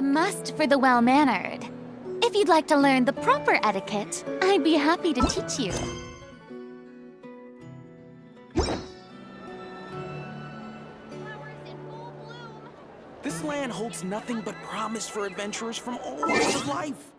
must for the well-mannered. If you'd like to learn the proper etiquette, I'd be happy to teach you. This land holds nothing but promise for adventurers from all walks of life.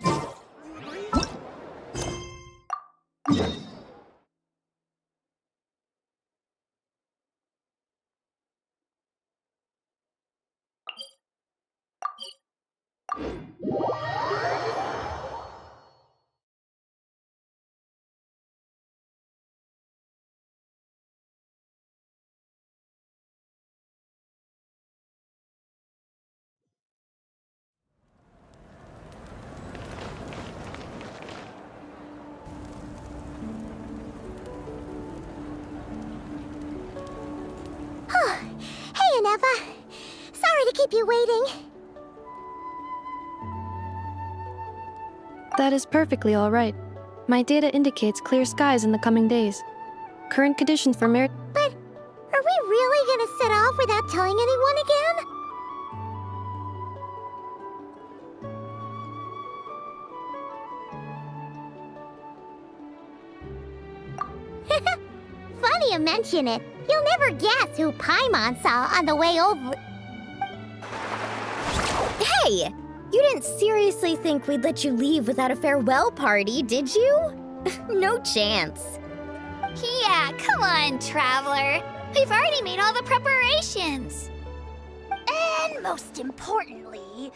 Hey, Anefa. Sorry to keep you waiting. That is perfectly all right. My data indicates clear skies in the coming days. Current conditions for merit. But are we really gonna set off without telling anyone again? Funny you mention it. You'll never guess who Paimon saw on the way over. Hey! You didn't seriously think we'd let you leave without a farewell party, did you? No chance. Yeah, come on, Traveler. We've already made all the preparations. And most importantly,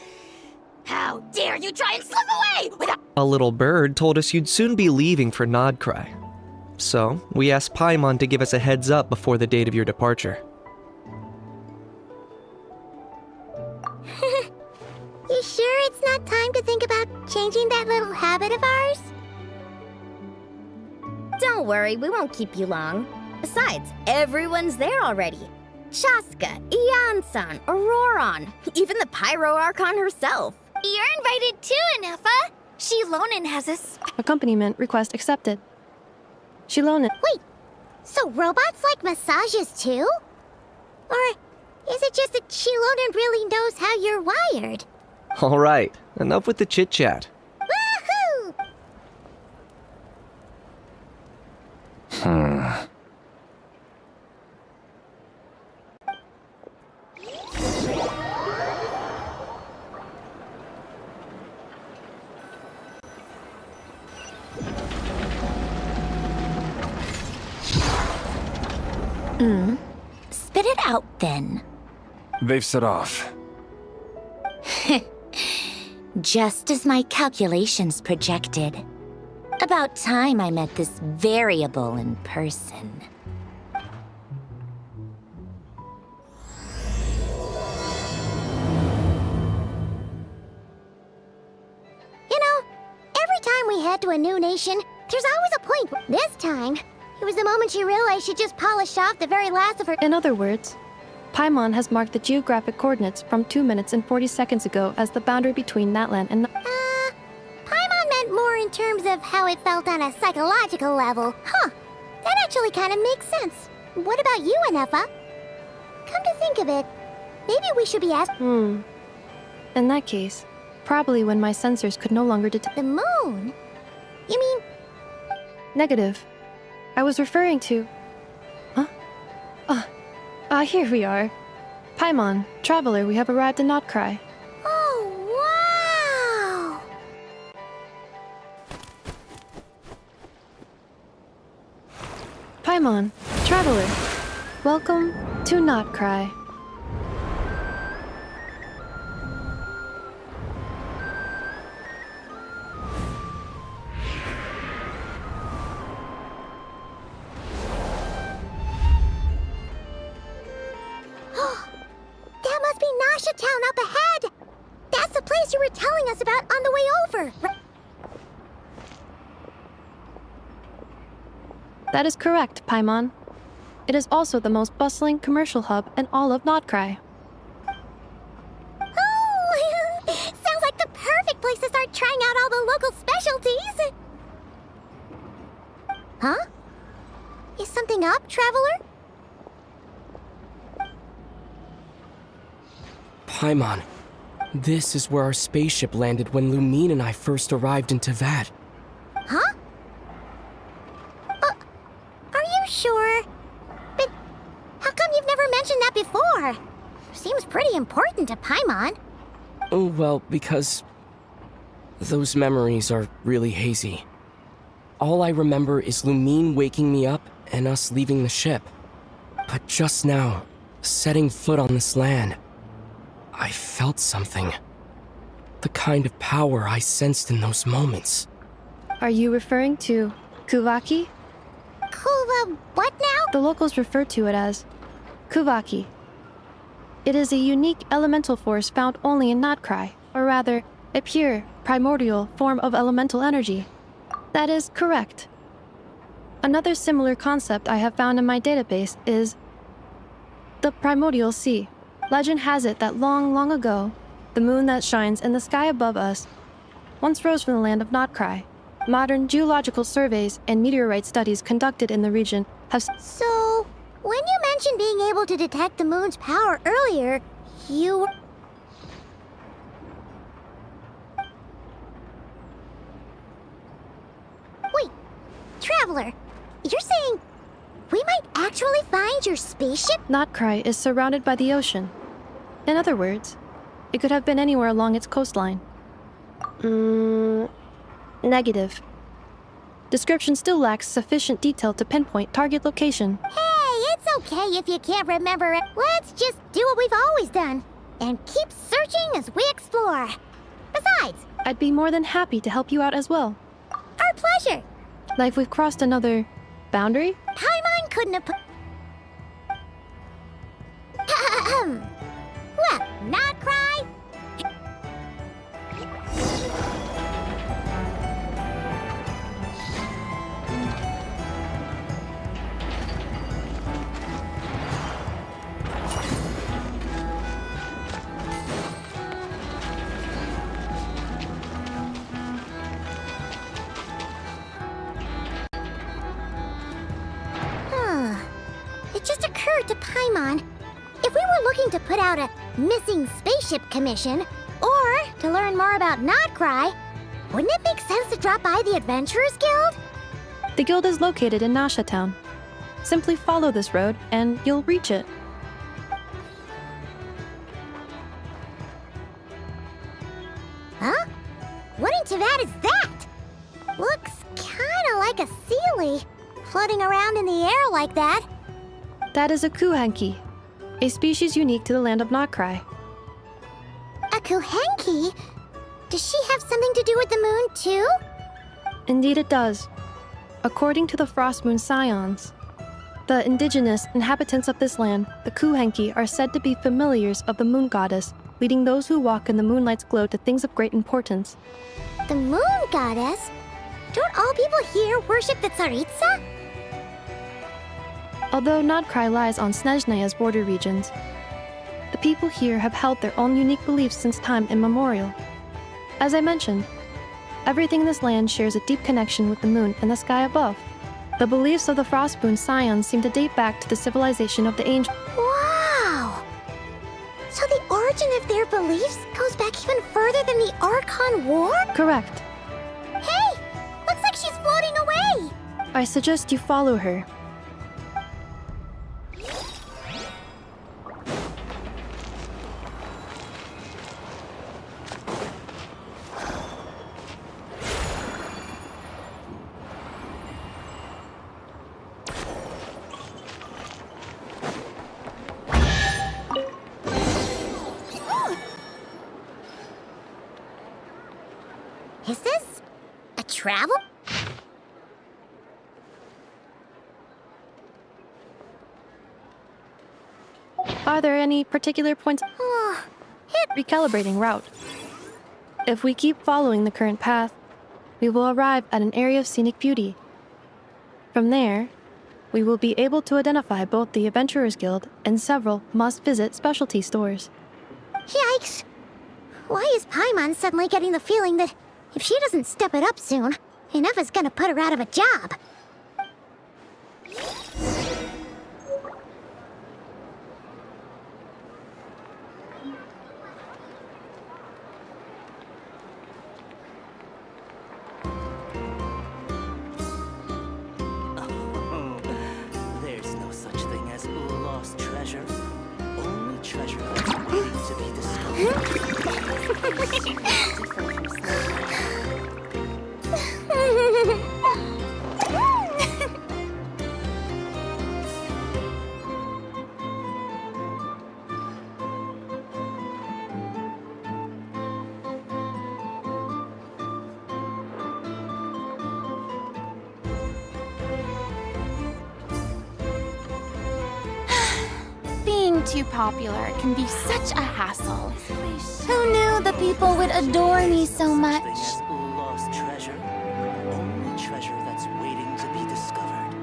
how dare you try and slip away without— A little bird told us you'd soon be leaving for Nodcry. So, we asked Paimon to give us a heads up before the date of your departure. You sure it's not time to think about changing that little habit of ours? Don't worry, we won't keep you long. Besides, everyone's there already. Chaska, Ian-san, Auroron, even the Pyro Archon herself. You're invited too, Anefa. Shilonen has a Accompaniment request accepted. Shilonen. Wait, so robots like massages too? Or is it just that Shilonen really knows how you're wired? Alright, enough with the chit-chat. Woohoo! Spit it out, then. They've set off. Just as my calculations projected. About time I met this variable in person. You know, every time we head to a new nation, there's always a point. This time, it was the moment she realized she just polished off the very last of her— In other words, Paimon has marked the geographic coordinates from 2 minutes and 40 seconds ago as the boundary between that land and Paimon meant more in terms of how it felt on a psychological level. Huh. That actually kind of makes sense. What about you, Anefa? Come to think of it, maybe we should be asked— In that case, probably when my sensors could no longer detect— The moon? You mean— Negative. I was referring to— Huh? Here we are. Paimon, Traveler, we have arrived in Nodcry. Oh, wow! Paimon, Traveler, welcome to Nodcry. That must be Nasha Town up ahead! That's the place you were telling us about on the way over! That is correct, Paimon. It is also the most bustling commercial hub in all of Nodcry. Oh! Sounds like the perfect place to start trying out all the local specialties! Huh? Is something up, Traveler? Paimon, This is where our spaceship landed when Lumine and I first arrived in Tevat. Huh? Are you sure? But how come you've never mentioned that before? Seems pretty important to Paimon. Oh, well, because those memories are really hazy. All I remember is Lumine waking me up and us leaving the ship. But just now, setting foot on this land, I felt something. The kind of power I sensed in those moments. Are you referring to Kuvaki? Kuva, what now? The locals refer to it as Kuvaki. It is a unique elemental force found only in Notcry, or rather, a pure, primordial form of elemental energy. That is correct. Another similar concept I have found in my database is the primordial sea. Legend has it that long, long ago, the moon that shines in the sky above us once rose from the land of Notcry. Modern geological surveys and meteorite studies conducted in the region have So, when you mentioned being able to detect the moon's power earlier, you... Wait, Traveler, you're saying we might actually find your spaceship? Notcry is surrounded by the ocean. In other words, it could have been anywhere along its coastline. Negative. Description still lacks sufficient detail to pinpoint target location. Hey, it's okay if you can't remember it. Let's just do what we've always done and keep searching as we explore. Besides, I'd be more than happy to help you out as well. our pleasure. Like we've crossed another boundary? Paimon couldn't have put... Well, not cry. It just occurred to Paimon. If we were looking to put out a missing spaceship commission, or to learn more about Notcry, wouldn't it make sense to drop by the Adventurers Guild? The guild is located in Nasha Town. Simply follow this road and you'll reach it. Huh? What in Tevat is that? Looks kinda like a Sealy, floating around in the air like that. That is a Kuhanki, a species unique to the land of Notcry. A Kuhenki? Does she have something to do with the moon, too? Indeed it does. According to the Frost Moon Scions, the indigenous inhabitants of this land, the Kuhenki, are said to be familiars of the moon goddess, leading those who walk in the moonlight's glow to things of great importance. The moon goddess? Don't all people here worship the Tsaritsa? Although Notcry lies on Snezhnaya's border regions, the people here have held their own unique beliefs since time immemorial. As I mentioned, everything in this land shares a deep connection with the moon and the sky above. The beliefs of the Frostmoon Scions seem to date back to the civilization of the Angel. Wow! So the origin of their beliefs goes back even further than the Archon War? Correct. Hey! Looks like she's floating away! I suggest you follow her. Is this a travel? Are there any particular points? Recalibrating route. If we keep following the current path, we will arrive at an area of scenic beauty. From there, we will be able to identify both the Adventurers Guild and several must-visit specialty stores. Yikes! Why is Paimon suddenly getting the feeling that if she doesn't step it up soon, enough is gonna put her out of a job? to be discovered. Being too popular can be such a hassle. Who knew the people would adore me so much? Thing as lost treasure. Only treasure that's waiting to be discovered.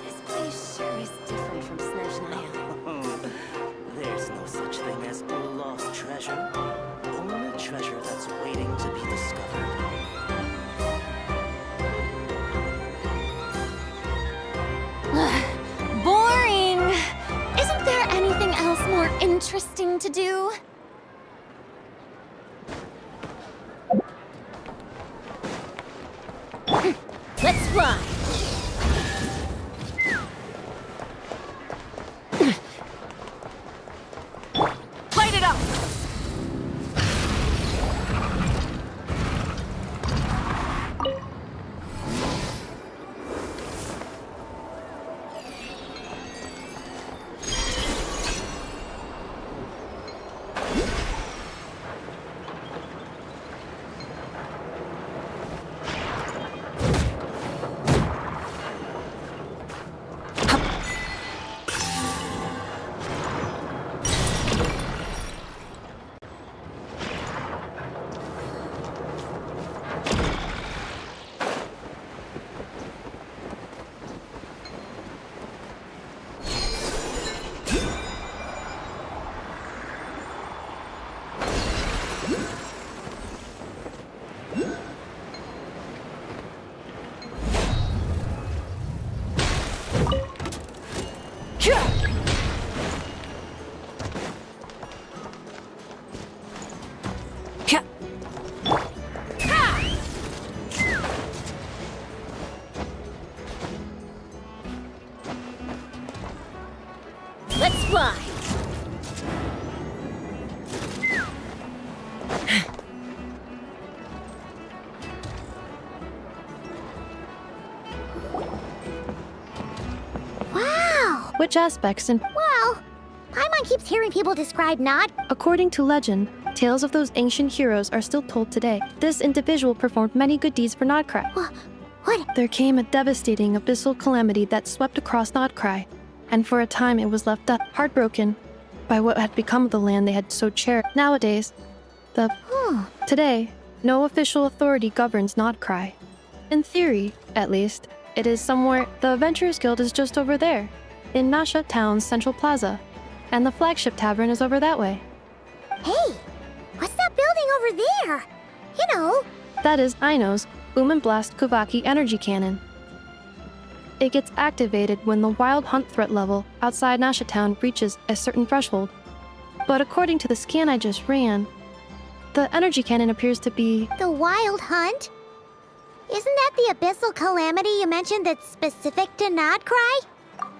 This place sure is different from Snezhnaya. There's no such thing as lost treasure. Only treasure that's waiting to be discovered. Boring! Isn't there anything else more interesting to do? Let's fly! Light it up! Let's fly! Wow! Which aspects in Well, Paimon keeps hearing people describe Nod. According to legend, tales of those ancient heroes are still told today. This individual performed many good deeds for Nodcry. What? There came a devastating abyssal calamity that swept across Nodcry, and for a time it was left up, heartbroken by what had become of the land they had so cherished. Nowadays, today, no official authority governs Nodcry. In theory, at least, it is somewhere. The Adventurers Guild is just over there, in Nasha Town's central plaza, and the flagship tavern is over that way. Hey, what's that building over there? You know, That is Aino's Boom and Blast Kuvaki energy cannon. It gets activated when the wild hunt threat level outside Nasha Town reaches a certain threshold. But according to the scan I just ran, the energy cannon appears to be. the Wild Hunt? Isn't that the abyssal calamity you mentioned that's specific to Nodcry?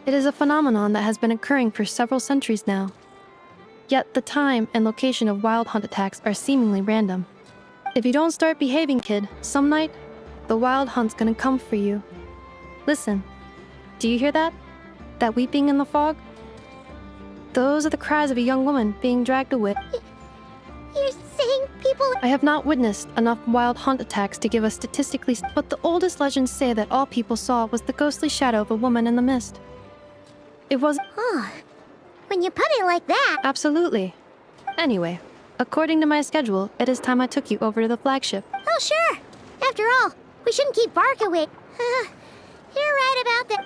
It is a phenomenon that has been occurring for several centuries now. Yet the time and location of wild hunt attacks are seemingly random. If you don't start behaving, kid, some night, the wild hunt's gonna come for you. Listen, do you hear that? That weeping in the fog? Those are the cries of a young woman being dragged away. You're saying people. I have not witnessed enough wild hunt attacks to give a statistically, but the oldest legends say that all people saw was the ghostly shadow of a woman in the mist. It was Huh. When you put it like that. absolutely. Anyway, according to my schedule, it is time I took you over to the flagship. Oh, sure. After all, we shouldn't keep Bark awake. You're right about that.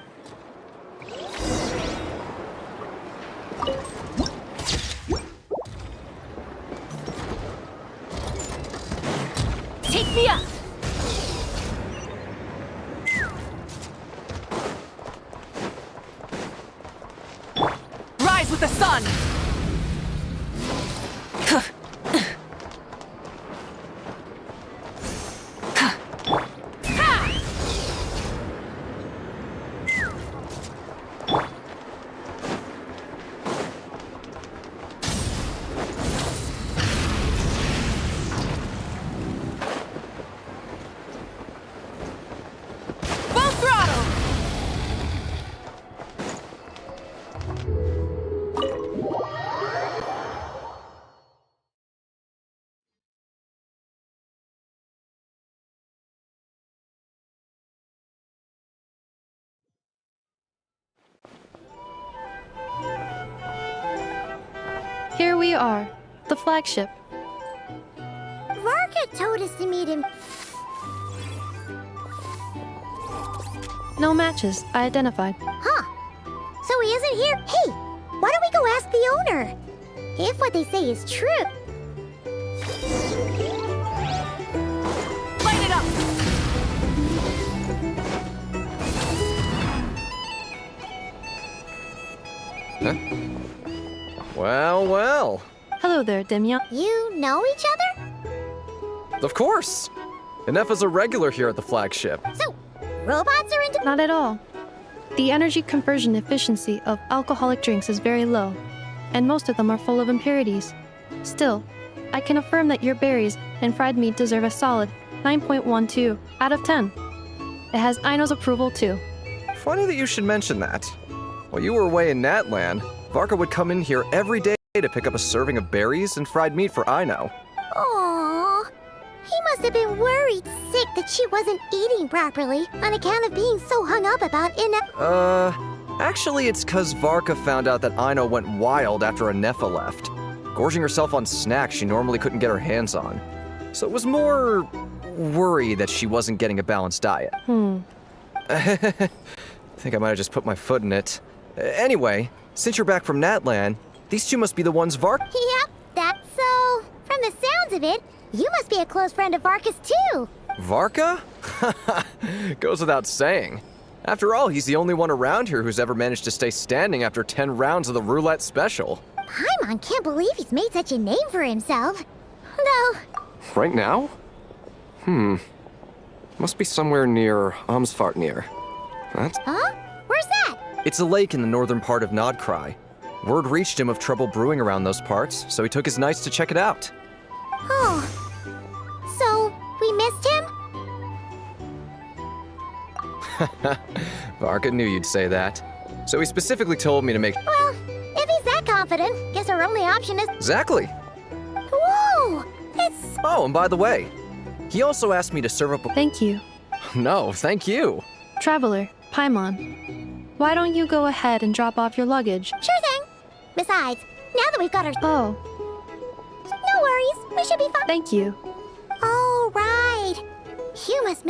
Take me up! Here we are, the flagship. Varka told us to meet him. No matches, I identified. Huh. So he isn't here? Hey, why don't we go ask the owner? If what they say is true. Light it up! Well, well. Hello there, Demya. You know each other? Of course. Inefa's a regular here at the flagship. So, robots are into... Not at all. The energy conversion efficiency of alcoholic drinks is very low, and most of them are full of impurities. Still, I can affirm that your berries and fried meat deserve a solid 9.12 out of 10. It has Aino's approval too. Funny that you should mention that. While you were away in Natlan, Varka would come in here every day to pick up a serving of berries and fried meat for Aino. Aww. He must have been worried sick that she wasn't eating properly on account of being so hung up about Actually it's 'cause Varka found out that Aino went wild after Inefa left, gorging herself on snacks she normally couldn't get her hands on. So it was more worry that she wasn't getting a balanced diet. I think I might have just put my foot in it. Anyway, since you're back from Natlan, these two must be the ones Varka... Yep, that's so. From the sounds of it, you must be a close friend of Varka's too. Varka? Goes without saying. After all, he's the only one around here who's ever managed to stay standing after 10 rounds of the roulette special. Paimon can't believe he's made such a name for himself. Though, Right now? Must be somewhere near Amsvartnir. That's... huh? Where's that? It's a lake in the northern part of Nodkrai. Word reached him of trouble brewing around those parts, so he took his knights to check it out. Oh. So, we missed him? Varka knew you'd say that. So he specifically told me to make... Well, if he's that confident, guess our only option is... Exactly! Whoa! It's... Oh, and by the way, he also asked me to serve up a... Thank you. No, thank you. Traveler, Paimon, why don't you go ahead and drop off your luggage? Sure thing. Besides, now that we've got our... Oh, No worries, we should be fine. thank you. Oh, right. You must...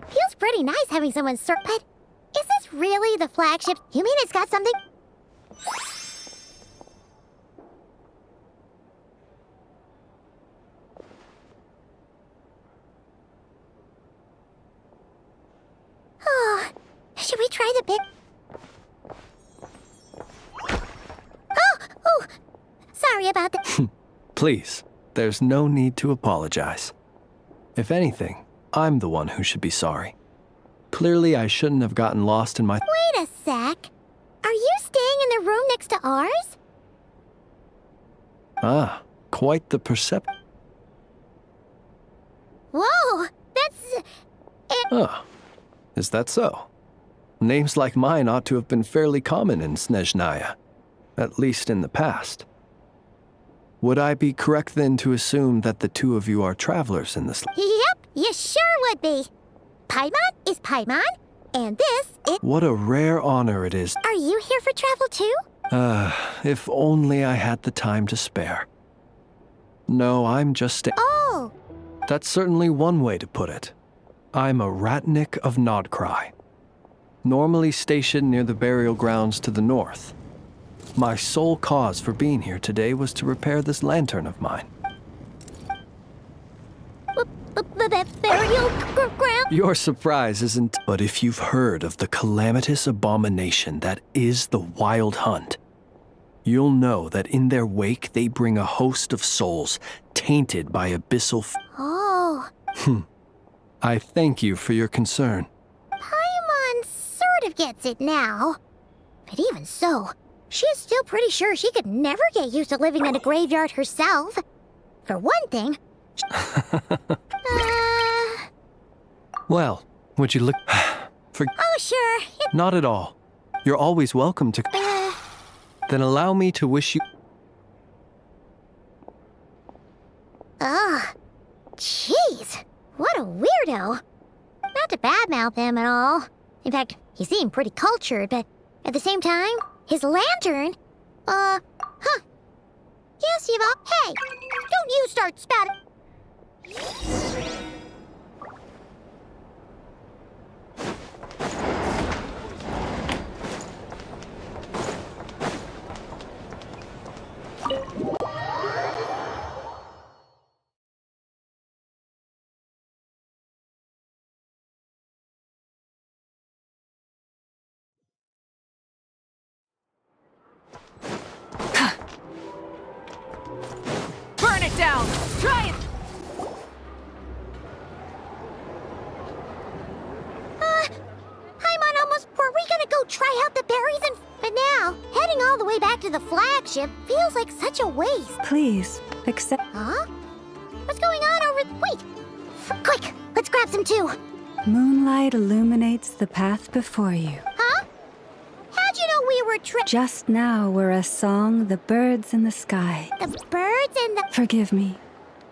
Feels pretty nice having someone but is this really the flagship? You mean it's got something? Oh, should we try the big... Oh, sorry about that. Please, there's no need to apologize. If anything, I'm the one who should be sorry. Clearly, I shouldn't have gotten lost in my... Wait a sec. Are you staying in the room next to ours? Ah, quite the perception. Whoa, that's... Ah, is that so? Names like mine ought to have been fairly common in Snezhnaya, at least in the past. Would I be correct then to assume that the two of you are travelers in this? Yep, you sure would be. Paimon is Paimon, and this is... What a rare honor it is. Are you here for travel too? If only I had the time to spare. No, I'm just Oh, That's certainly one way to put it. I'm a Ratnik of Nodkrai, normally stationed near the burial grounds to the north. My sole cause for being here today was to repair this lantern of mine. burial ground? Your surprise isn't... But if you've heard of the calamitous abomination that is the Wild Hunt, you'll know that in their wake they bring a host of souls tainted by abyssal... Oh, I thank you for your concern. Paimon sort of gets it now. But even so, she's still pretty sure she could never get used to living in a graveyard herself. For one thing... Well, would you look... Oh, sure. Not at all. You're always welcome to... Then allow me to wish you... Ugh. Jeez. What a weirdo. Not to badmouth him at all. In fact, he seemed pretty cultured, but at the same time, his lantern... Yeah, Siva. Hey! Don't you start spouting... Burn it down! Try it! Paimon almost... Were we gonna go try out the berries and... But now, heading all the way back to the flagship feels like such a waste. Please, accept. Huh? What's going on over... Wait! Quick! Let's grab some too! Moonlight illuminates the path before you. Huh? How'd you know we were Just now were a song, the birds in the sky. The birds and the... Forgive me.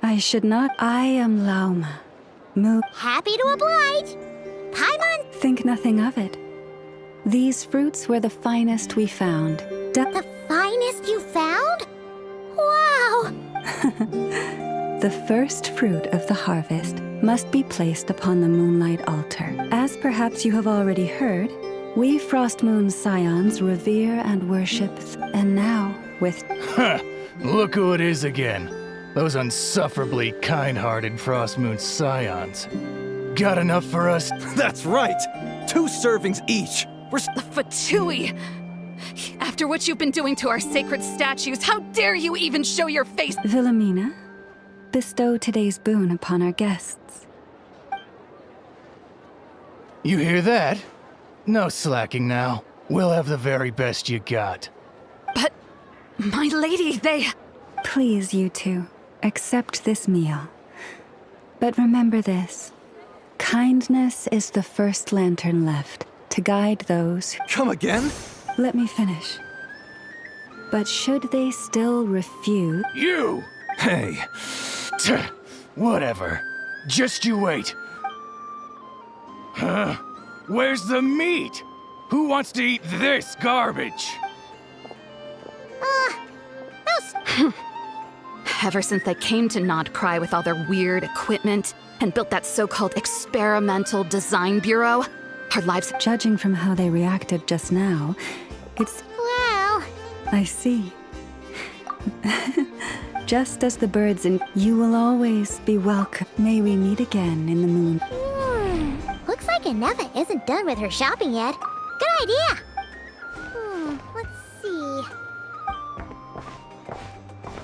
I should not. I am Lauma. Happy to oblige! Paimon... Think nothing of it. These fruits were the finest we found. The finest you found? Wow! The first fruit of the harvest must be placed upon the moonlight altar. As perhaps you have already heard, we Frost Moon Scions revere and worship, and now with... Look who it is again. Those unsufferably kind-hearted Frost Moon Scions. Got enough for us? That's right! 2 servings each! Fatui! After what you've been doing to our sacred statues, how dare you even show your face? Wilhelmina, bestow today's boon upon our guests. You hear that? No slacking now. We'll have the very best you got. But, my lady, they... Please, you two, accept this meal. But remember this. Kindness is the first lantern left to guide those... Come again? Let me finish. But should they still refuse... You! Hey. Whatever. Just you wait. Huh? Where's the meat? Who wants to eat this garbage? Ever since they came to Nodcry with all their weird equipment and built that so-called experimental design bureau, our lives... Judging from how they reacted just now, it's... Well... I see. Just as the birds in... You will always be welcome. May we meet again in the moon. Looks like Anefa isn't done with her shopping yet. Good idea! Let's see...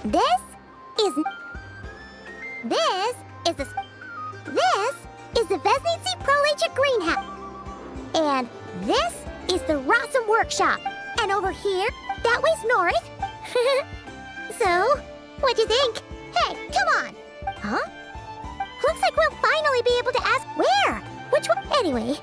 This is the Vesnitsi Prolage Greenhouse. And this is the Rossum Workshop. And over here, that way's north. So, what do you think? Hey, come on! Huh? Looks like we'll finally be able to ask where! Which one? Anyway.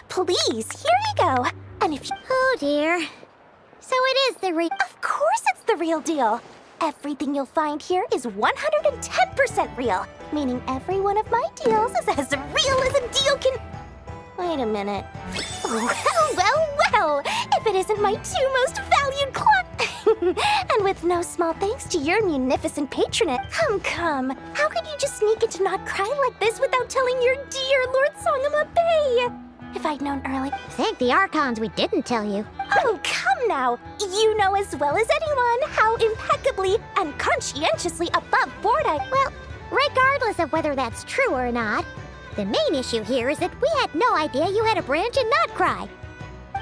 Please, here you go. And if you... Oh dear. So it is the Of course it's the real deal. Everything you'll find here is 110% real. Meaning every one of my deals is as real as a deal can... Wait a minute. Well. If it isn't my two most valued and with no small thanks to your munificent patronage. Come. How could you just sneak into Not Cry like this without telling your dear Lord Sangama Bay? If I'd known early. Thank the Archons we didn't tell you. Oh, come now. You know as well as anyone how impeccably and conscientiously above board I... Well, regardless of whether that's true or not, the main issue here is that we had no idea you had a branch in Not Cry.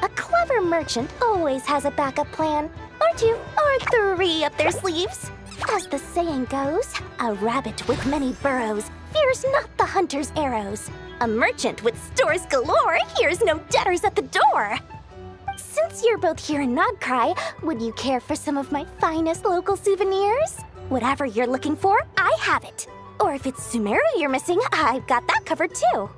A clever merchant always has a backup plan. Or two, or three up their sleeves. As the saying goes, a rabbit with many burrows fears not the hunter's arrows. A merchant with stores galore hears no debtors at the door. Since you're both here in Not Cry, would you care for some of my finest local souvenirs? Whatever you're looking for, I have it. Or if it's Sumeru you're missing, I've got that covered too.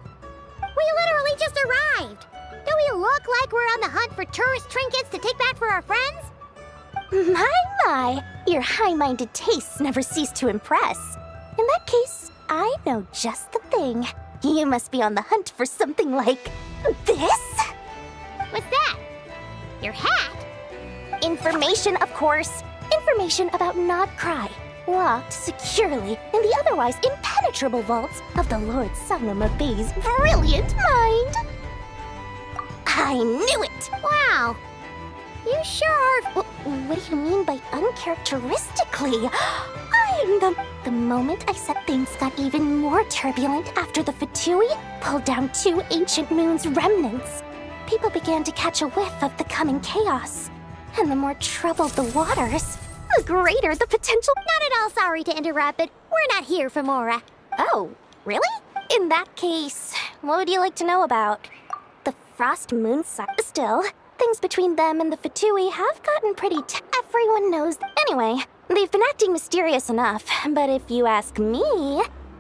We literally just arrived. Do we look like we're on the hunt for tourist trinkets to take back for our friends? My, your high-minded tastes never cease to impress. In that case, I know just the thing. You must be on the hunt for something like this? What's that? Your hat? Information, of course. Information about Not Cry, locked securely in the otherwise impenetrable vaults of the Lord Sangama Bay's brilliant mind. I knew it! Wow. You sure are... What do you mean by uncharacteristically? The moment I said things got even more turbulent after the Fatui pulled down two ancient moon's remnants, people began to catch a whiff of the coming chaos. And the more troubled the waters, the greater the potential... Not at all sorry to interrupt, but we're not here for Mora. Oh, really? In that case, what would you like to know about? The Frost Moon side. Still, things between them and the Fatui have gotten pretty everyone knows. Anyway, they've been acting mysterious enough, but if you ask me,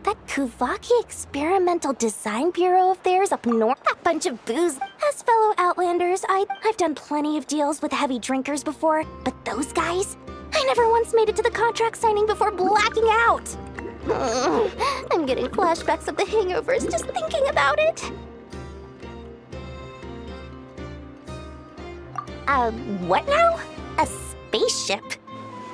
that Kuvaki Experimental Design Bureau of theirs up north, that bunch of booze. As fellow Outlanders, I've done plenty of deals with heavy drinkers before, but those guys, I never once made it to the contract signing before blacking out. I'm getting flashbacks of the hangovers just thinking about it. What now? A spaceship?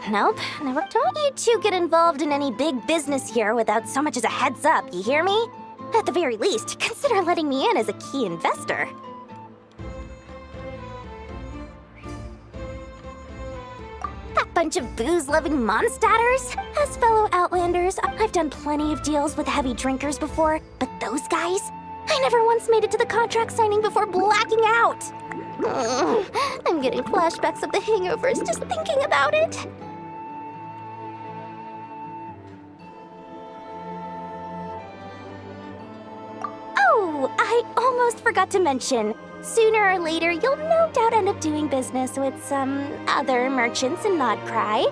Nope, never. Don't you two get involved in any big business here without so much as a heads up, you hear me? At the very least, consider letting me in as a key investor. That bunch of booze-loving monstators? As fellow Outlanders, I've done plenty of deals with heavy drinkers before, but those guys? I never once made it to the contract signing before blacking out. I'm getting flashbacks of the hangovers just thinking about it. Oh, I almost forgot to mention. Sooner or later, you'll no doubt end up doing business with some other merchants in Not Cry.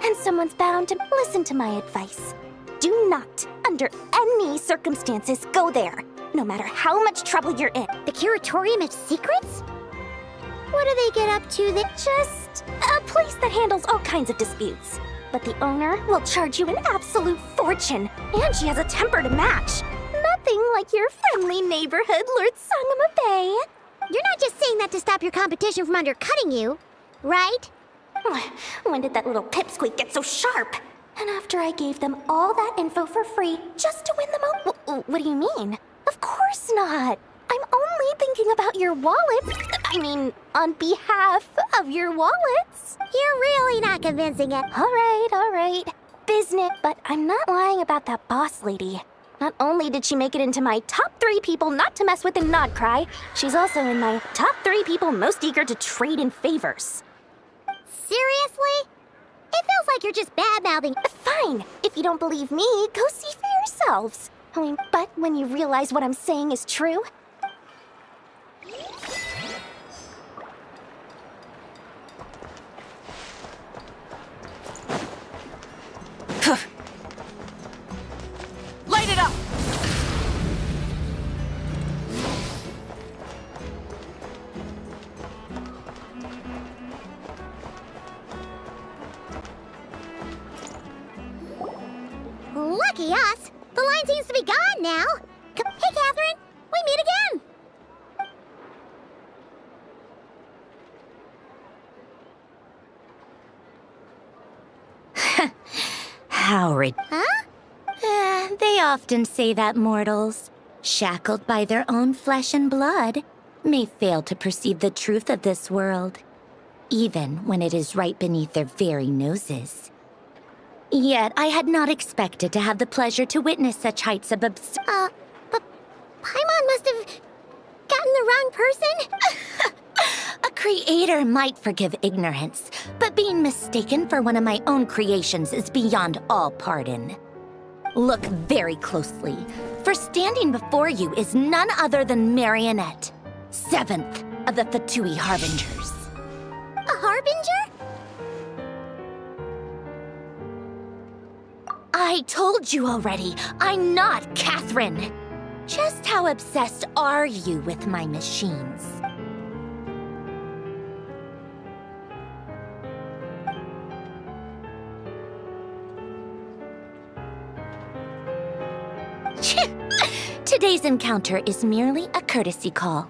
And someone's bound to listen to my advice. Do not, under any circumstances, go there, no matter how much trouble you're in. The Curatorium of Secrets? What do they get up to that... Just a place that handles all kinds of disputes. But the owner will charge you an absolute fortune, and she has a temper to match. Nothing like your friendly neighborhood, Lord Sangama Bay. You're not just saying that to stop your competition from undercutting you, right? When did that little pipsqueak get so sharp? And after I gave them all that info for free just to win them over... What do you mean? Of course not. I'm only thinking about your wallets. I mean, on behalf of your wallets. You're really not convincing it. All right. Business. But I'm not lying about that boss lady. Not only did she make it into my top 3 people not to mess with in Not Cry, she's also in my top 3 people most eager to trade in favors. Seriously? It feels like you're just bad-mouthing. Fine. If you don't believe me, go see for yourselves. I mean, but when you realize what I'm saying is true... Light it up! Lucky us! The line seems to be gone now. Hey, Catherine! We meet again! How Huh? They often say that mortals, shackled by their own flesh and blood, may fail to perceive the truth of this world, even when it is right beneath their very noses. Yet I had not expected to have the pleasure to witness such heights of But Paimon must have gotten the wrong person? A creator might forgive ignorance, but being mistaken for one of my own creations is beyond all pardon. Look very closely, for standing before you is none other than Marionette, 7th of the Fatui Harbingers. A harbinger? I told you already, I'm not Catherine. Just how obsessed are you with my machines? Today's encounter is merely a courtesy call.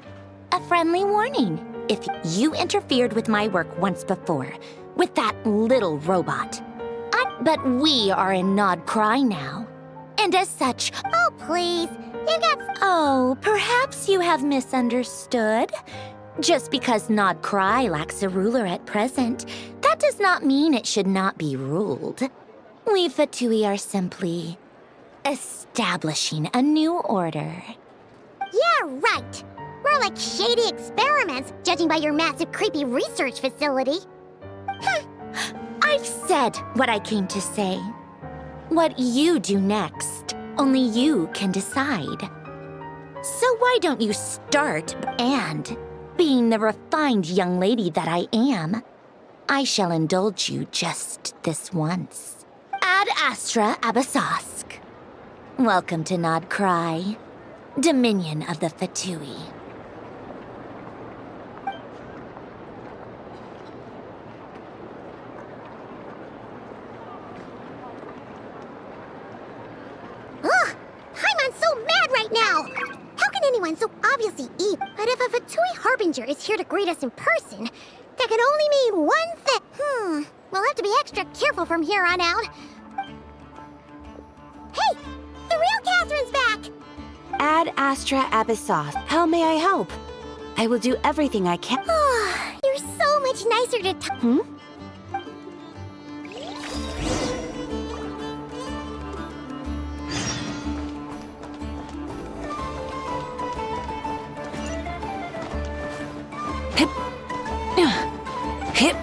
A friendly warning if you interfered with my work once before, with that little robot. But we are in Nod Cry now. And as such... Oh, please. You got... Oh, perhaps you have misunderstood. Just because Nod Cry lacks a ruler at present, that does not mean it should not be ruled. We Fatui are simply establishing a new order. Yeah, right. We're like shady experiments, judging by your massive, creepy research facility. I've said what I came to say. What you do next, only you can decide. So why don't you start, and, being the refined young lady that I am, I shall indulge you just this once. Ad Astra Abasask. Welcome to Nod Cry, Dominion of the Fatui. Ugh! Paimon's so mad right now! How can anyone so obviously evil? But if a Fatui Harbinger is here to greet us in person, that can only mean one thing. We'll have to be extra careful from here on out. Hey! The real Catherine's back! Ad Astra Abyssos. How may I help? I will do everything I can. Oh, you're so much nicer to talk. Hip.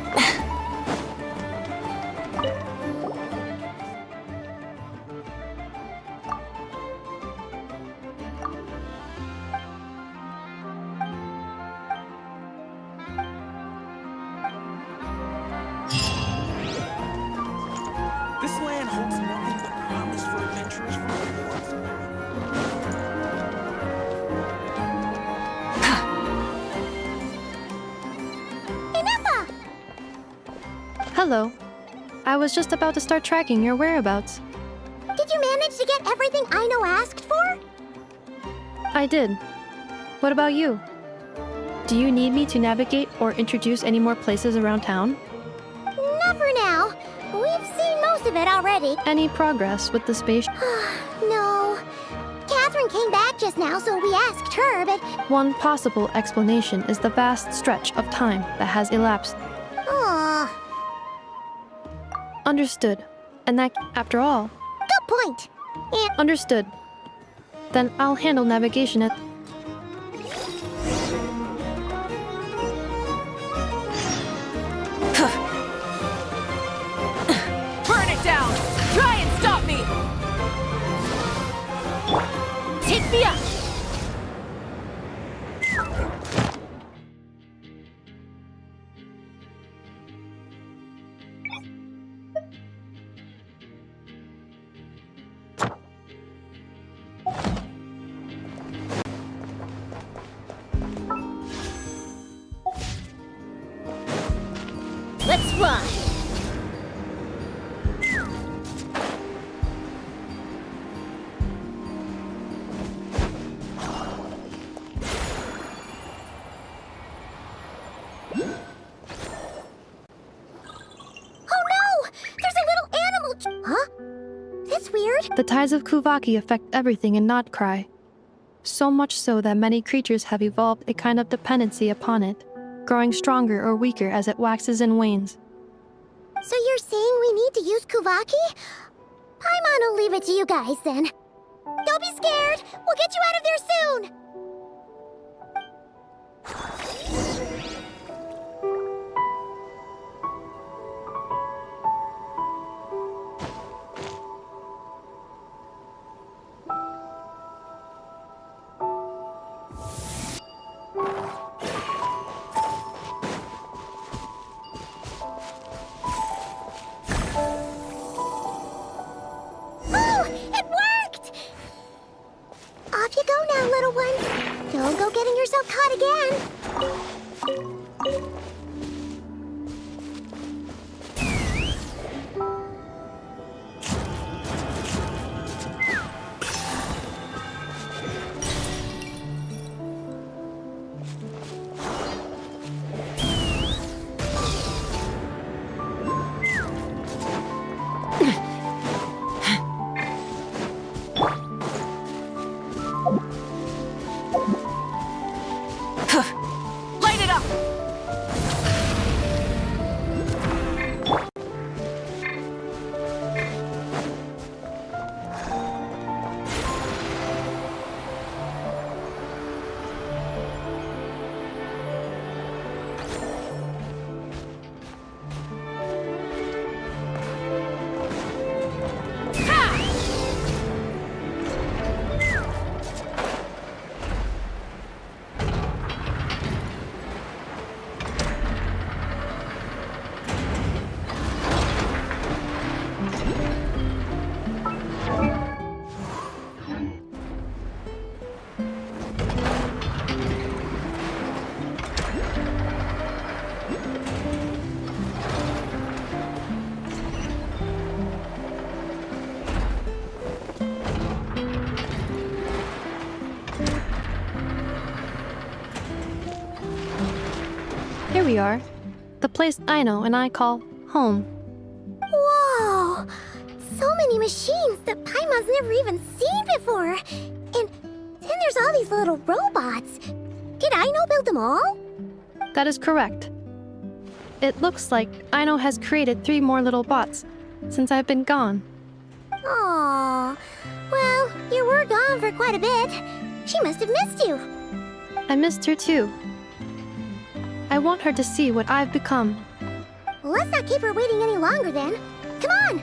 This land holds nothing but promise for adventurers from the north. Inepa! Hello. I was just about to start tracking your whereabouts. Did you manage to get everything Aino asked for? I did. What about you? Do you need me to navigate or introduce any more places around town? Not for now. We've seen most of it already. Any progress with the space? No. Catherine came back just now, so we asked her, but... One possible explanation is the vast stretch of time that has elapsed. Aw, Understood. And that, after all... good point. And... Understood. Then I'll handle navigation at... Burn it down! Try and stop me! Take me up! Let's run! Oh no! There's a little animal The tides of Kuvaki affect everything in Nodcry. So much so that many creatures have evolved a kind of dependency upon it, growing stronger or weaker as it waxes and wanes. So you're saying we need to use Kuvaki? Paimon will leave it to you guys then. Don't be scared! We'll get you out of there soon! Oh, it worked! Off you go now, little one. Don't go getting yourself caught again. Light it up! Here we are, the place Aino and I call home. Whoa! So many machines that Paimon's never even seen before. And then there's all these little robots. Did Aino build them all? That is correct. It looks like Aino has created 3 more little bots since I've been gone. Aww. Well, you were gone for quite a bit. She must have missed you. I missed her too. I want her to see what I've become. Well, let's not keep her waiting any longer then. Come on!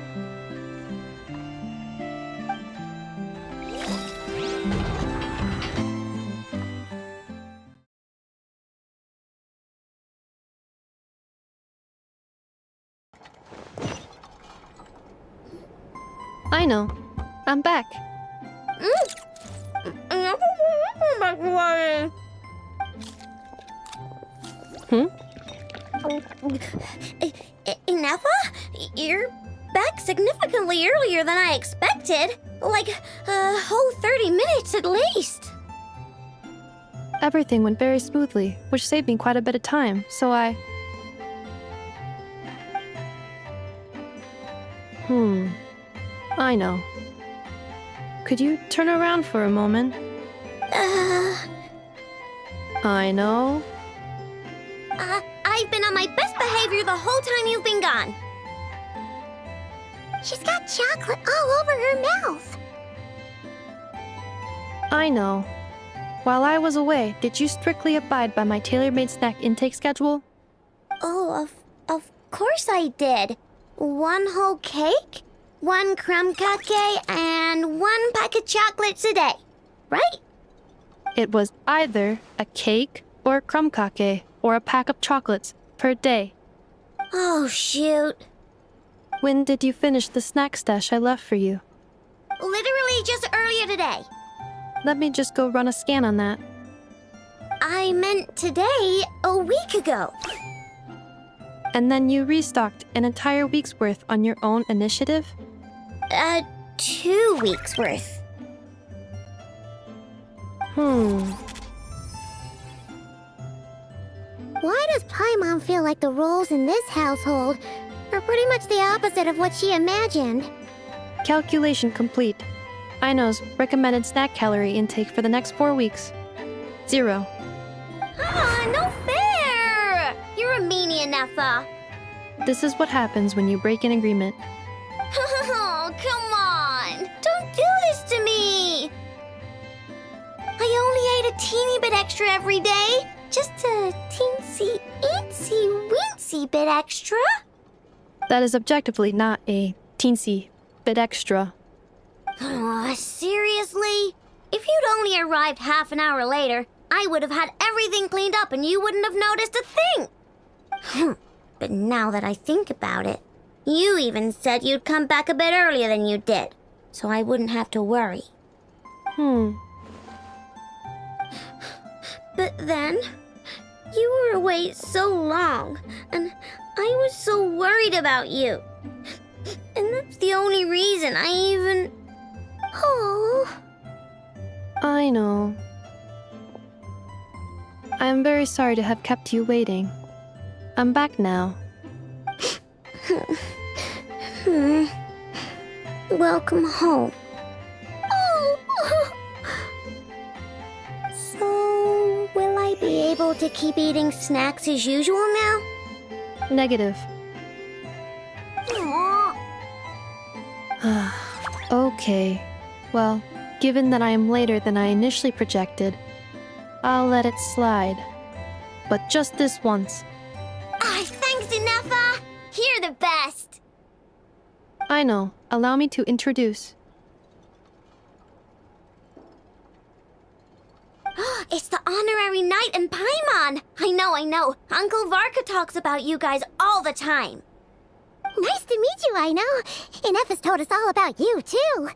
Aino, I'm back. Ineffa? You're back significantly earlier than I expected. Like a whole 30 minutes at least. Everything went very smoothly, which saved me quite a bit of time, so I... Aino. Could you turn around for a moment? Aino. I've been on my best behavior the whole time you've been gone. She's got chocolate all over her mouth. Aino. While I was away, did you strictly abide by my tailor-made snack intake schedule? Oh, of course I did. 1 whole cake, 1 crumb cake, and 1 pack of chocolates a day, right? It was either a cake or a crumb cake or a pack of chocolates per day. Oh, shoot. When did you finish the snack stash I left for you? Literally just earlier today. Let me just go run a scan on that. I meant today, a week ago. And then you restocked an entire week's worth on your own initiative? 2 weeks worth. Why does Paimon feel like the roles in this household are pretty much the opposite of what she imagined? Calculation complete. Aino's recommended snack calorie intake for the next 4 weeks. 0. Ah, no fair! You're a meanie, Nefa. This is what happens when you break an agreement. Oh, come on! Don't do this to me! I only ate a teeny bit extra every day. Just a teensy, eensy, weensy bit extra. That is objectively not a teensy bit extra. Oh, seriously? If you'd only arrived half an hour later, I would have had everything cleaned up and you wouldn't have noticed a thing. But now that I think about it, you even said you'd come back a bit earlier than you did, so I wouldn't have to worry. But then, you were away so long, and I was so worried about you. And that's the only reason I even... Oh... I know. I am very sorry to have kept you waiting. I'm back now. Welcome home. Oh! So, will I be able to keep eating snacks as usual now? Negative. Aw. Okay. Well, given that I am later than I initially projected, I'll let it slide. But just this once. Thanks, Nefa! You're the best! I know. Allow me to introduce. It's the honorary knight and Paimon! I know. Uncle Varka talks about you guys all the time. Nice to meet you, I know. And Nefa's told us all about you, too.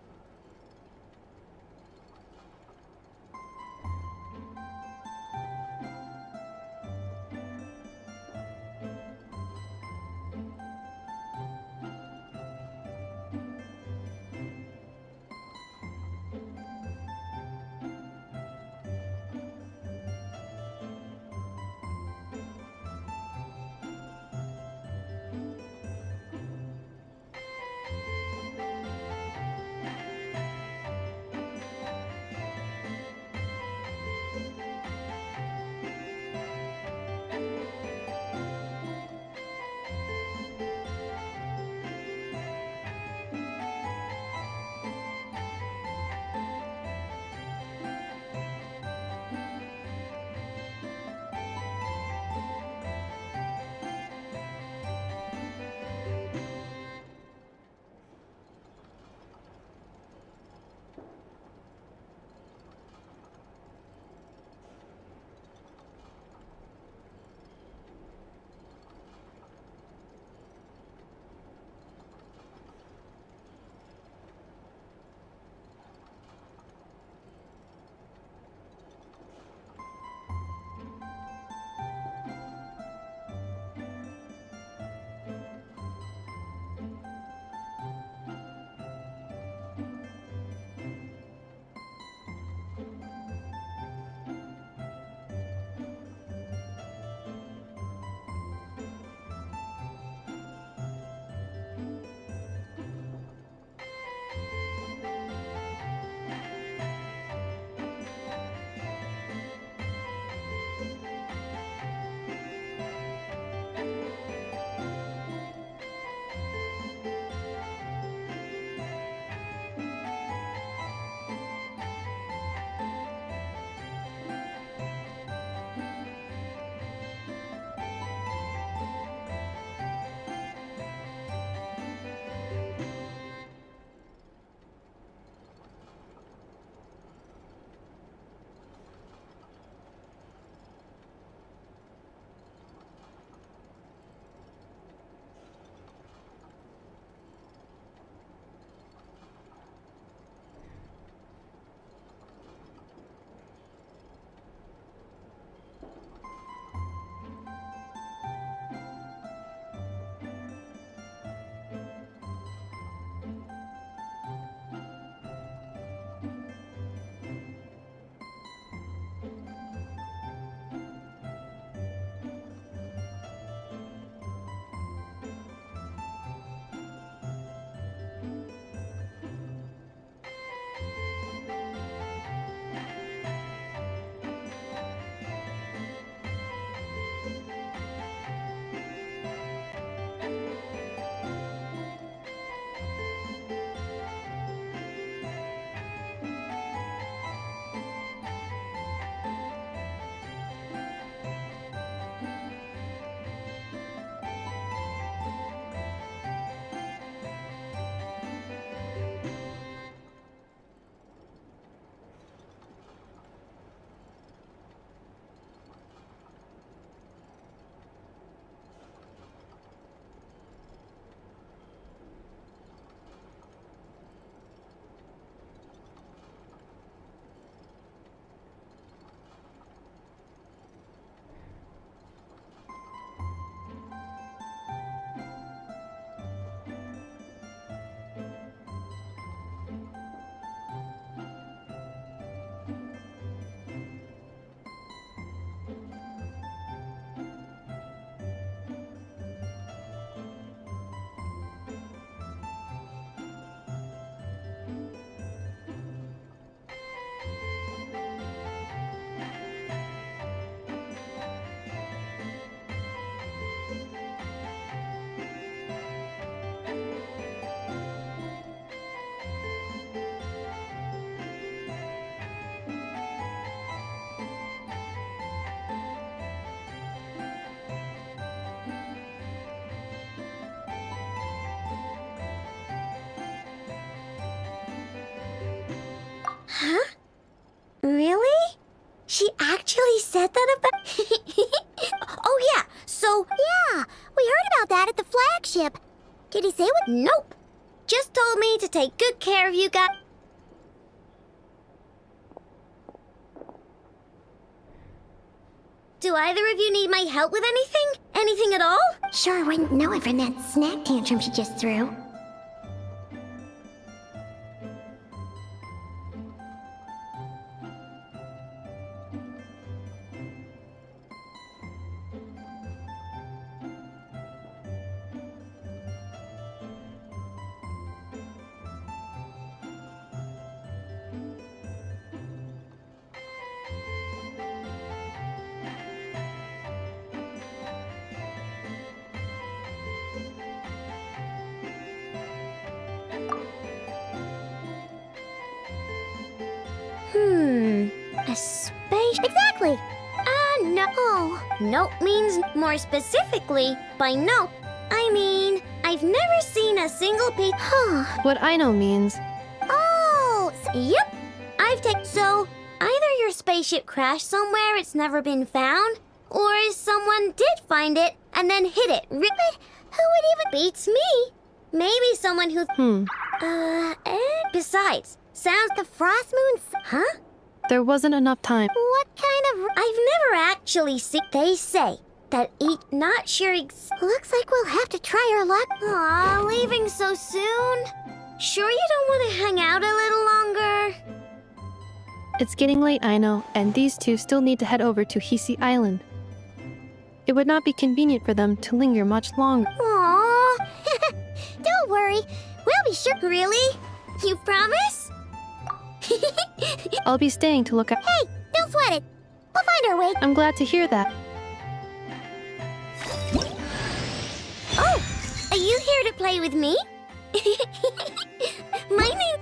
Huh? Really? She actually said that about... Oh, yeah, so... Yeah, we heard about that at the flagship. Did he say what? Nope. Just told me to take good care of you guys. Do either of you need my help with anything? Anything at all? Sure wouldn't know it from that snack tantrum she just threw. A space... Exactly! No. Oh. Nope means more specifically, by nope, I mean, I've never seen a single piece... What Aino means, Oh! Yep, I've taken... So, either your spaceship crashed somewhere it's never been found, or someone did find it and then hid it. But who would even... Beats me. Maybe someone who... Besides, sounds... The frost moon... Huh? there wasn't enough time. What kind of... I've never actually seen... They say that each... Not sure Looks like we'll have to try our luck. Aw, leaving so soon? Sure you don't want to hang out a little longer? It's getting late, Aino, and these two still need to head over to Hisi Island. It would not be convenient for them to linger much longer. Aww. Don't worry. We'll be sure... Really? You promise? I'll be staying to look out. Hey, don't sweat it. We'll find our way. I'm glad to hear that. Oh, are you here to play with me? My name...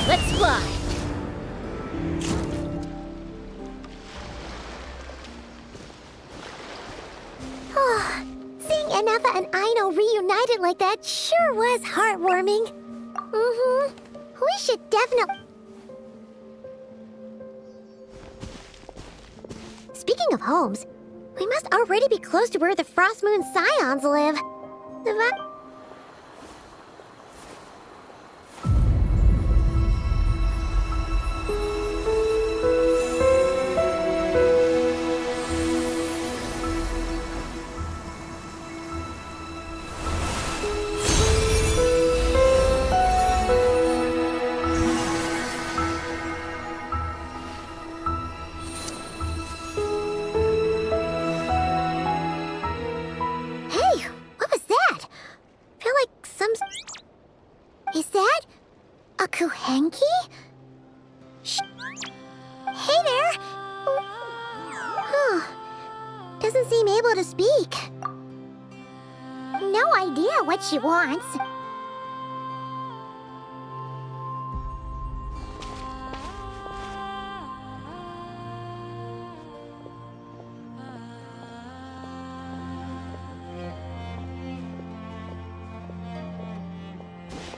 Let's fly! Oh, seeing Anafa and Aino reunited like that sure was heartwarming. Mm-hmm. We should definitely... Speaking of homes, we must already be close to where the Frost Moon Scions live. Is that a Kuhenki? Hey there! Huh. Doesn't seem able to speak. No idea what she wants.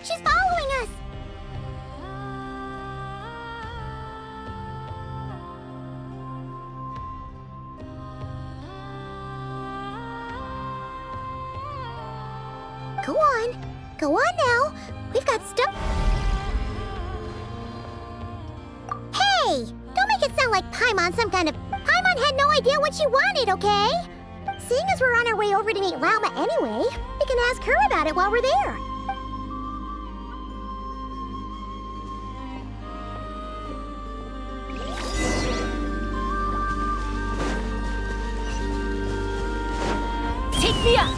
She's following us! Go on. Go on now. We've got stuff. Hey! Don't make it sound like Paimon's some kind of... Paimon Paimon had no idea what she wanted, okay? Seeing as we're on our way over to meet Lauma anyway, we can ask her about it while we're there. Take me up!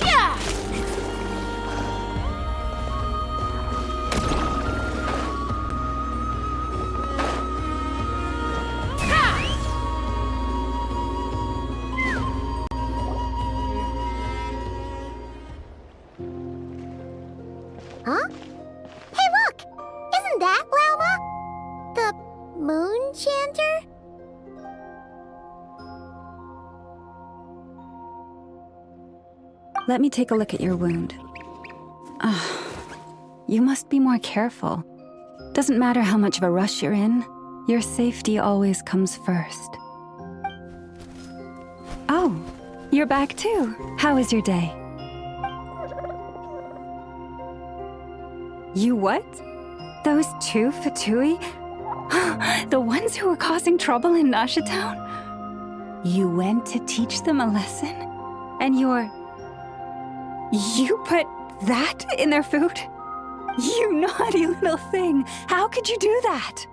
Yeah! Huh? Hey, look! Isn't that Lauma? The moon chanter? Let me take a look at your wound. You must be more careful. Doesn't matter how much of a rush you're in, your safety always comes first. Oh, you're back too. How was your day? You what? Those two Fatui? The ones who were causing trouble in Nasha Town? You went to teach them a lesson? And you put that in their food? You naughty little thing! How could you do that?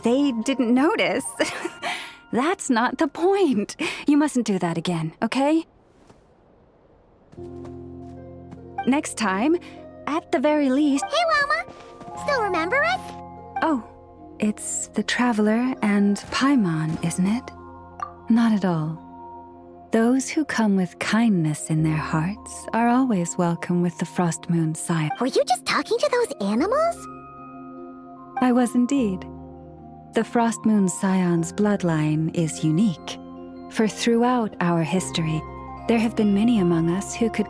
They didn't notice. That's not the point. You mustn't do that again, okay? Next time, at the very least... Hey, Lauma! Still remember us? Oh, it's the Traveler and Paimon, isn't it? Not at all. Those who come with kindness in their hearts are always welcome with the Frost Moon Scion. Were you just talking to those animals? I was indeed. The Frost Moon Scion's bloodline is unique. For throughout our history, there have been many among us who could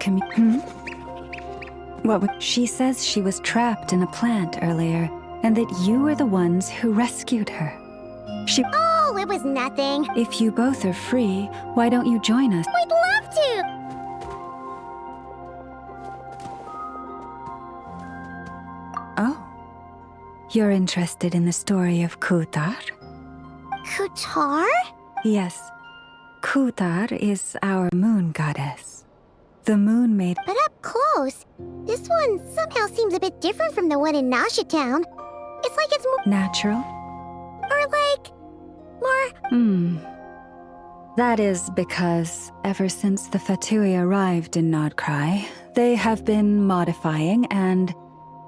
She says she was trapped in a plant earlier, and that you were the ones who rescued her. Oh, it was nothing. If you both are free, why don't you join us? We'd love to! Oh. You're interested in the story of Kutar? Kutar? Yes. Kutar is our moon goddess. The moon maid. But up close, this one somehow seems a bit different from the one in Nasha Town. It's like it's more... Natural? Or like... more... That is because ever since the Fatui arrived in Nodcry, they have been modifying and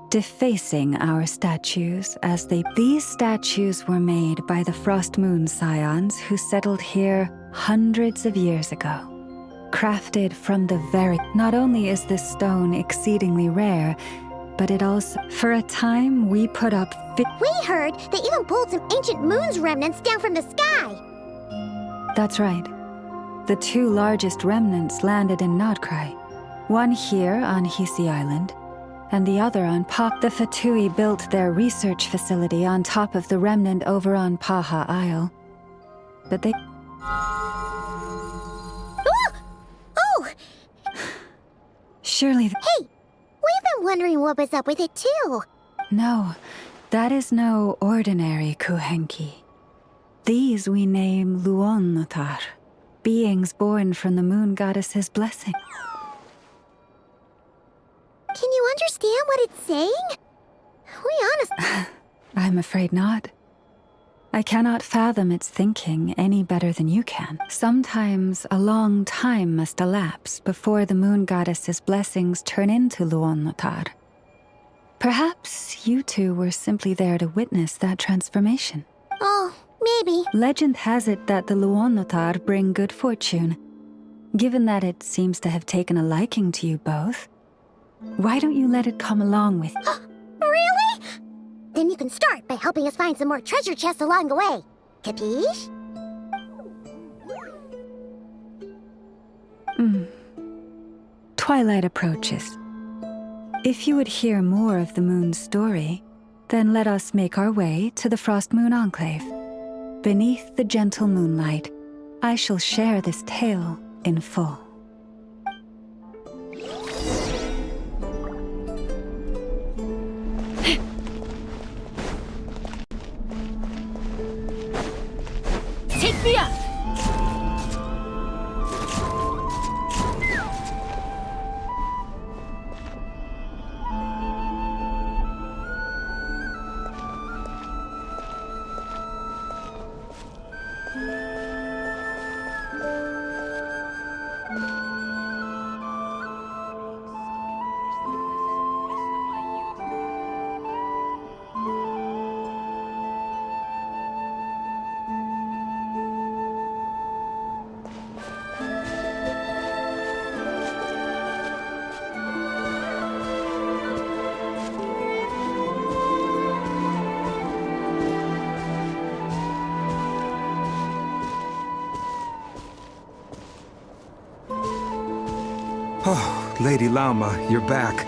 defacing our statues as These statues were made by the Frost Moon Scions who settled here hundreds of years ago. Crafted from the very... Not only is this stone exceedingly rare, but it also... For a time, we put up... We heard they even pulled some ancient moon's remnants down from the sky! That's right. The two largest remnants landed in Nodcry. One here on Hisi Island, and the other on The Fatui built their research facility on top of the remnant over on Paha Isle. But they... Oh! Surely... Hey! We've been wondering what was up with it too! No, that is no ordinary Kuhenki. These we name Luonnotar, beings born from the moon goddess's blessing. Can you understand what it's saying? We honestly... I'm afraid not. I cannot fathom its thinking any better than you can. Sometimes a long time must elapse before the moon goddess's blessings turn into Luonnotar. Perhaps you two were simply there to witness that transformation. Oh, maybe. Legend has it that the Luonnotar bring good fortune. Given that it seems to have taken a liking to you both, why don't you let it come along with you? Really? Then you can start by helping us find some more treasure chests along the way. Capiche? Twilight approaches. If you would hear more of the moon's story, then let us make our way to the Frost Moon Enclave. Beneath the gentle moonlight, I shall share this tale in full. Take me up! Oh, Lady Lauma, you're back.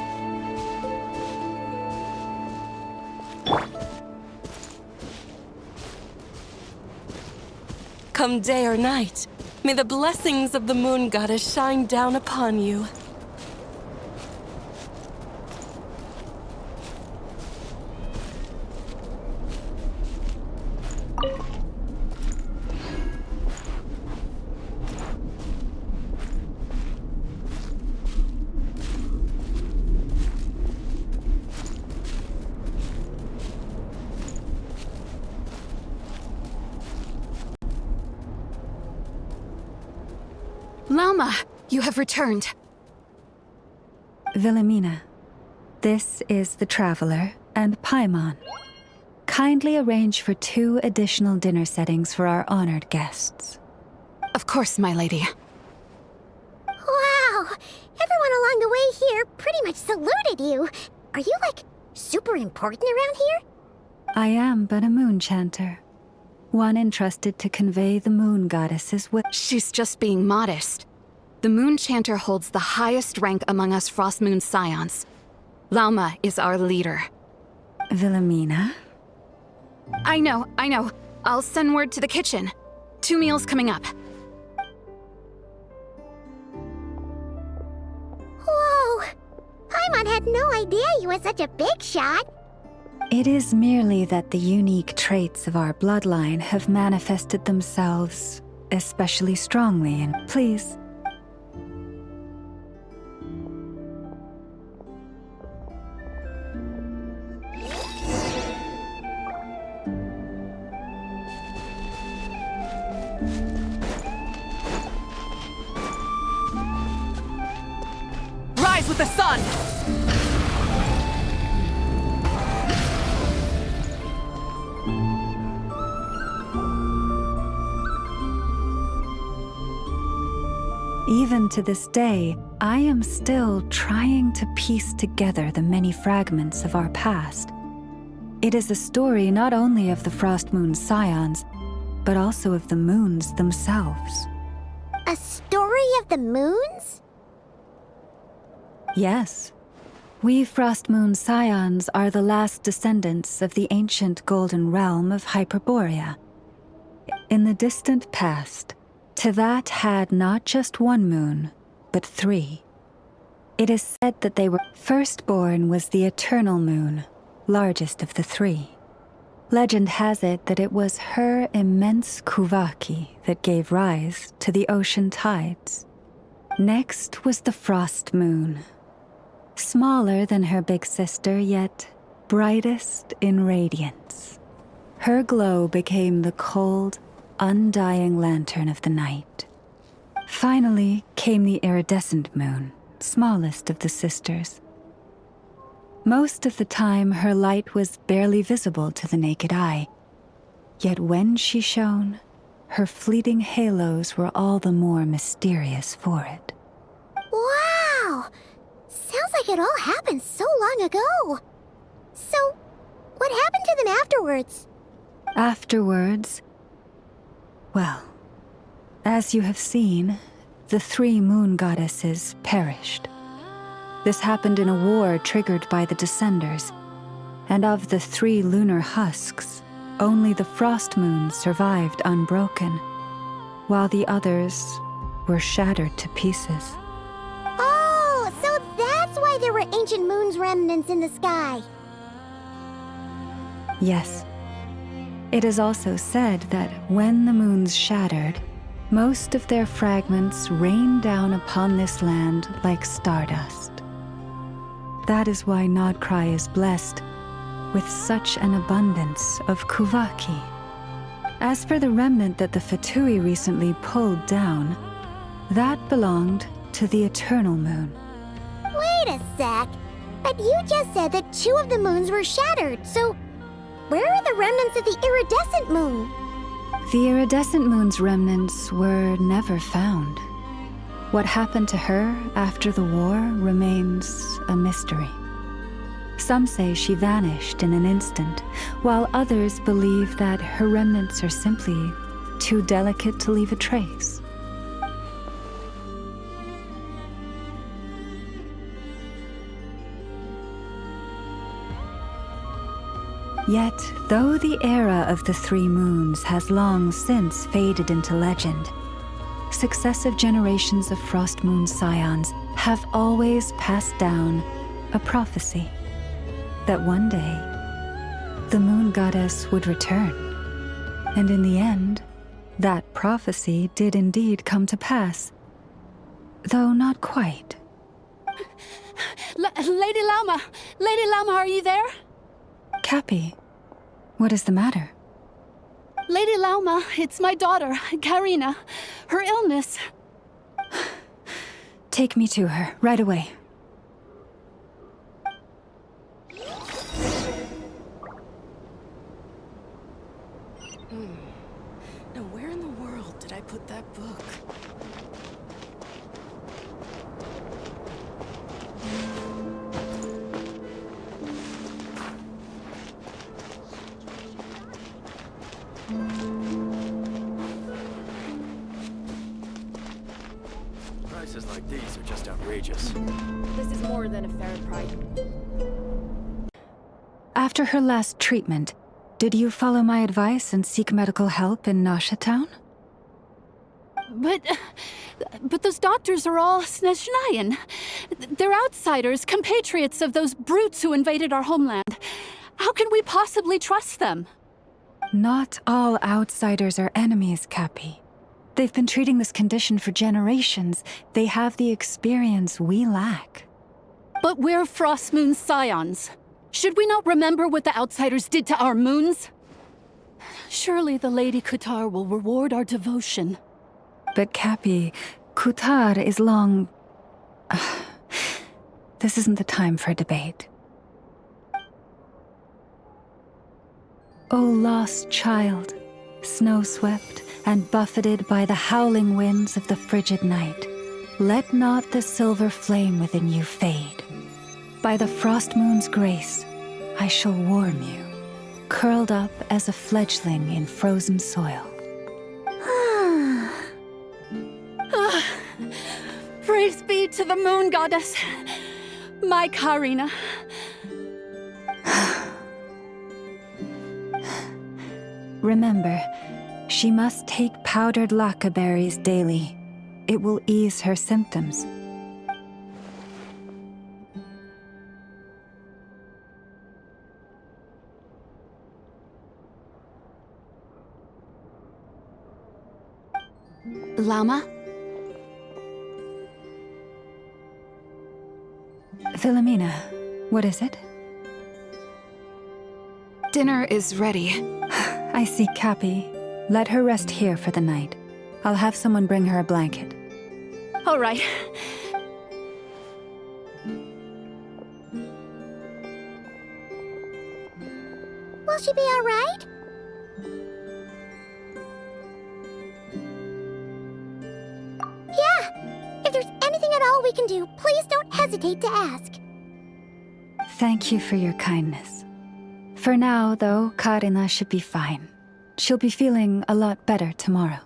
Come day or night, may the blessings of the Moon Goddess shine down upon you. Lauma, you have returned. Wilhelmina, this is the Traveler and Paimon. Kindly arrange for 2 additional dinner settings for our honored guests. Of course, my lady. Wow! Everyone along the way here pretty much saluted you. Are you, like, super important around here? I am but a moon chanter. One entrusted to convey the Moon Goddess's will. She's just being modest. The Moon Chanter holds the highest rank among us Frost Moon Scions. Lauma is our leader. Wilhelmina? I know. I'll send word to the kitchen. 2 meals coming up. Whoa! Paimon had no idea you were such a big shot. It is merely that the unique traits of our bloodline have manifested themselves especially strongly, and please. Rise with the sun! Even to this day, I am still trying to piece together the many fragments of our past. It is a story not only of the Frost Moon Scions, but also of the moons themselves. A story of the moons? Yes. We Frost Moon Scions are the last descendants of the ancient golden realm of Hyperborea. In the distant past, Tevat had not just 1 moon, but 3. It is said that they were firstborn was the eternal moon, largest of the 3. Legend has it that it was her immense Kuvaki that gave rise to the ocean tides. Next was the frost moon, smaller than her big sister, yet brightest in radiance. Her glow became the cold, undying lantern of the night. Finally came the iridescent moon, smallest of the sisters. Most of the time, her light was barely visible to the naked eye. Yet when she shone, her fleeting halos were all the more mysterious for it. Wow! Sounds like it all happened so long ago. So, what happened to them afterwards? Afterwards, well, as you have seen, the 3 moon goddesses perished. This happened in a war triggered by the Descenders, and of the 3 lunar husks, only the frost moon survived unbroken, while the others were shattered to pieces. Oh, so that's why there were ancient moon's remnants in the sky. Yes. It is also said that when the moons shattered, most of their fragments rained down upon this land like stardust. That is why Nodcry is blessed with such an abundance of Kuvaki. As for the remnant that the Fatui recently pulled down, that belonged to the Eternal Moon. Wait a sec. But you just said that 2 of the moons were shattered, so where are the remnants of the iridescent moon? The iridescent moon's remnants were never found. What happened to her after the war remains a mystery. Some say she vanished in an instant, while others believe that her remnants are simply too delicate to leave a trace. Yet, though the era of the 3 moons has long since faded into legend, successive generations of Frost Moon Scions have always passed down a prophecy that one day the moon goddess would return. And in the end, that prophecy did indeed come to pass, though not quite. Lady Lauma! Lady Lauma, are you there? Cappy, what is the matter? Lady Lauma, it's my daughter, Karina. Her illness. Take me to her, right away. Now where in the world did I put that book? Prices like these are just outrageous. This is more than a fair price. After her last treatment, did you follow my advice and seek medical help in Nasha Town? But those doctors are all Snezhnayan. They're outsiders, compatriots of those brutes who invaded our homeland. How can we possibly trust them? Not all outsiders are enemies, Cappy. They've been treating this condition for generations. They have the experience we lack. But we're Frost Moon Scions. Should we not remember what the outsiders did to our moons? Surely the Lady Kutar will reward our devotion. But Cappy, Kutar is long... This isn't the time for a debate. O lost child, snow-swept and buffeted by the howling winds of the frigid night, let not the silver flame within you fade. By the frost moon's grace, I shall warm you, curled up as a fledgling in frozen soil. Praise be to the moon goddess, my Karina. Remember, she must take powdered laka berries daily. It will ease her symptoms. Lama? Philomena, what is it? Dinner is ready. I see Cappy. Let her rest here for the night. I'll have someone bring her a blanket. All right. Will she be all right? Yeah! If there's anything at all we can do, please don't hesitate to ask. Thank you for your kindness. For now, though, Karina should be fine. She'll be feeling a lot better tomorrow.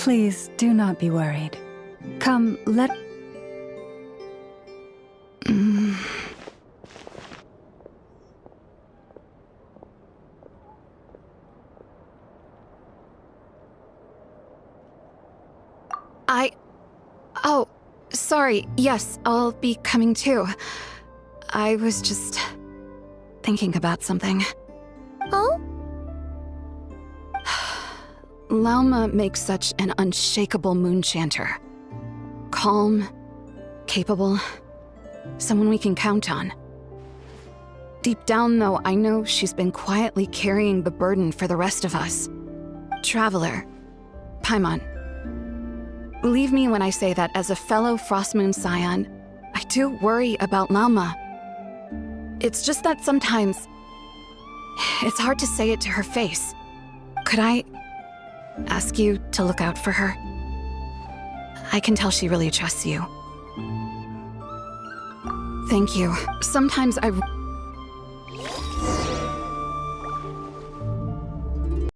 Please do not be worried. Come, let... Oh, sorry. Yes, I'll be coming too. I was just thinking about something. Oh? Lauma makes such an unshakable moon chanter. Calm, capable, someone we can count on. Deep down, though, I know she's been quietly carrying the burden for the rest of us. Traveler, Paimon, believe me when I say that as a fellow Frostmoon Scion, I do worry about Lauma. It's just that sometimes it's hard to say it to her face. Could I ask you to look out for her? I can tell she really trusts you. Thank you. Sometimes I